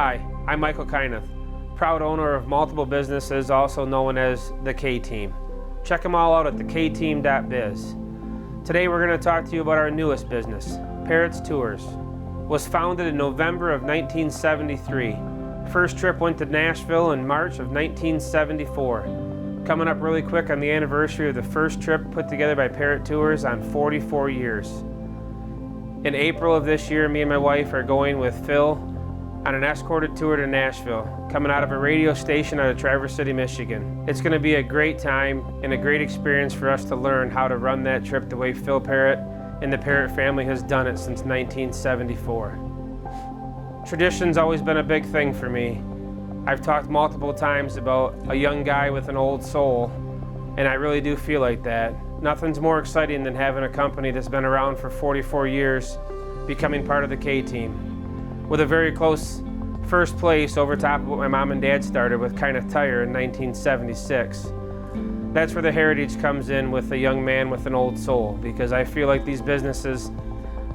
Hi, I'm Michael Kyneth, proud owner of multiple businesses also known as the K-Team. Check them all out at theKteam.biz. Today we're going to talk to you about our newest business, Parrott's Tours. Was founded in November of 1973. First trip went to Nashville in March of 1974. Coming up really quick on the anniversary of the first trip put together by Parrot Tours on 44 years. In April of this year, me and my wife are going with Phil on an escorted tour to Nashville, coming out of a radio station out of Traverse City, Michigan. It's going to be a great time and a great experience for us to learn how to run that trip the way Phil Parrott and the Parrott family has done it since 1974. Tradition's always been a big thing for me. I've talked multiple times about a young guy with an old soul, and I really do feel like that. Nothing's more exciting than having a company that's been around for 44 years becoming part of the K-Team. With a very close first place over top of what my mom and dad started with Kyneth Tire in 1976. That's where the heritage comes in with a young man with an old soul, because I feel like these businesses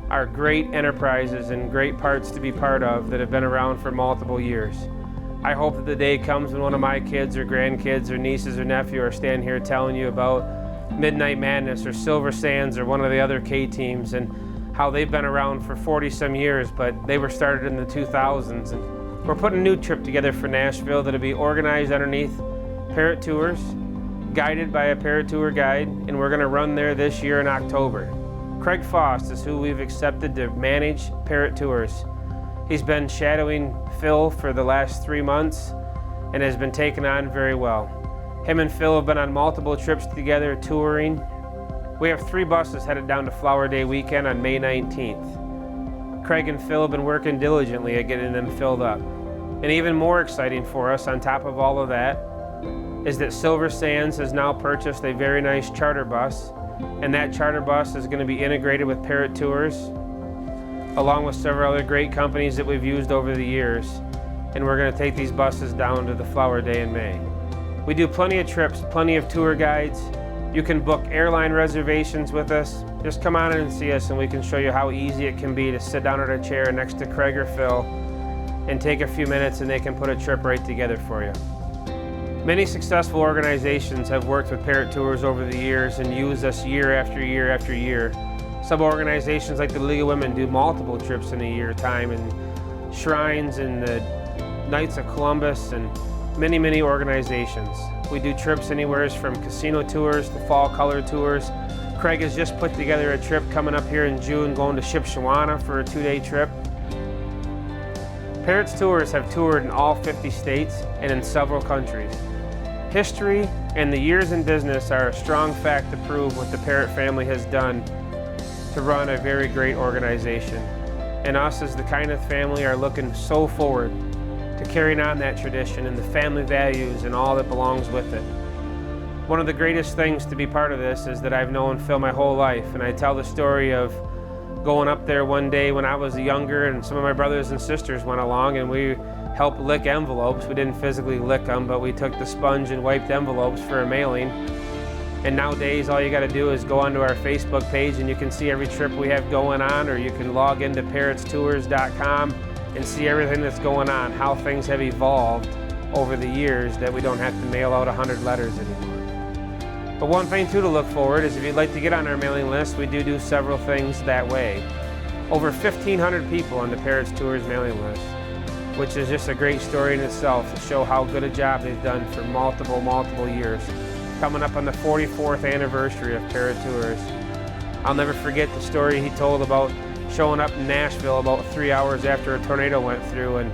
are great enterprises and great parts to be part of that have been around for multiple years. I hope that the day comes when one of my kids or grandkids or nieces or nephew are standing here telling you about Midnight Madness or Silver Sands or one of the other K-Teams and how they've been around for 40-some years, but they were started in the 2000s. And we're putting a new trip together for Nashville that'll be organized underneath Parrot Tours, guided by a Parrot Tour guide, and we're gonna run there this year in October. Craig Foss is who we've accepted to manage Parrot Tours. He's been shadowing Phil for the last 3 months and has been taken on very well. Him and Phil have been on multiple trips together touring. We have 3 buses headed down to Flower Day weekend on May 19th. Craig and Phil have been working diligently at getting them filled up. And even more exciting for us, on top of all of that, is that Silver Sands has now purchased a very nice charter bus, and that charter bus is going to be integrated with Parrot Tours, along with several other great companies that we've used over the years, and we're going to take these buses down to the Flower Day in May. We do plenty of trips, plenty of tour guides. You can book airline reservations with us. Just come on in and see us and we can show you how easy it can be to sit down at a chair next to Craig or Phil and take a few minutes and they can put a trip right together for you. Many successful organizations have worked with Parrot Tours over the years and use us year after year after year. Some organizations like the League of Women do multiple trips in a year time, and Shrines and the Knights of Columbus and many, many organizations. We do trips anywhere from casino tours to fall color tours. Craig has just put together a trip coming up here in June, going to Shipshewana for a 2-day trip. Parrot's Tours have toured in all 50 states and in several countries. History and the years in business are a strong fact to prove what the Parrott family has done to run a very great organization. And us as the Kyneth family are looking so forward to carrying on that tradition and the family values and all that belongs with it. One of the greatest things to be part of this is that I've known Phil my whole life, and I tell the story of going up there one day when I was younger and some of my brothers and sisters went along and we helped lick envelopes. We didn't physically lick them, but we took the sponge and wiped envelopes for a mailing. And nowadays all you got to do is go onto our Facebook page and you can see every trip we have going on, or you can log into parrotstours.com and see everything that's going on, how things have evolved over the years that we don't have to mail out 100 letters anymore. But one thing too to look forward is if you'd like to get on our mailing list, we do several things that way. Over 1,500 people on the Parrot's Tours mailing list, which is just a great story in itself to show how good a job they've done for multiple years. Coming up on the 44th anniversary of Parrot Tours. I'll never forget the story he told about showing up in Nashville about 3 hours after a tornado went through, and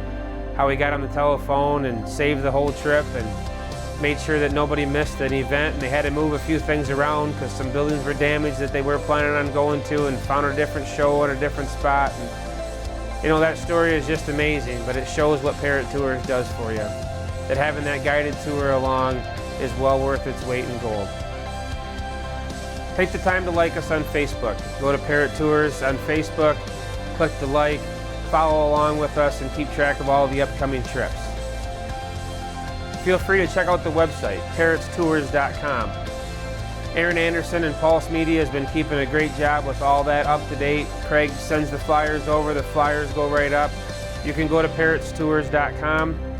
how he got on the telephone and saved the whole trip and made sure that nobody missed an event, and they had to move a few things around because some buildings were damaged that they were planning on going to, and found a different show at a different spot. And, you know, that story is just amazing, but it shows what Parrot Tours does for you. That having that guided tour along is well worth its weight in gold. Take the time to like us on Facebook. Go to Parrot Tours on Facebook, click the like, follow along with us, and keep track of all the upcoming trips. Feel free to check out the website, parrotstours.com. Aaron Anderson and Pulse Media has been keeping a great job with all that up to date. Craig sends the flyers over, the flyers go right up. You can go to parrotstours.com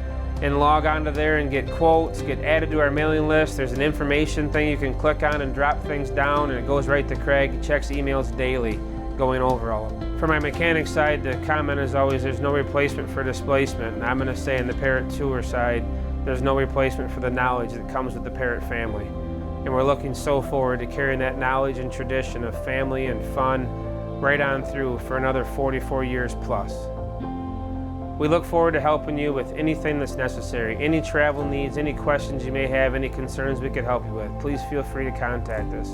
and log onto there and get quotes, get added to our mailing list. There's an information thing you can click on and drop things down, and it goes right to Craig. He checks emails daily, going over all of them. For my mechanic side, the comment is always there's no replacement for displacement. And I'm going to say on the Parrot Tour side, there's no replacement for the knowledge that comes with the Parrot family. And we're looking so forward to carrying that knowledge and tradition of family and fun right on through for another 44 years plus. We look forward to helping you with anything that's necessary, any travel needs, any questions you may have, any concerns we could help you with. Please feel free to contact us.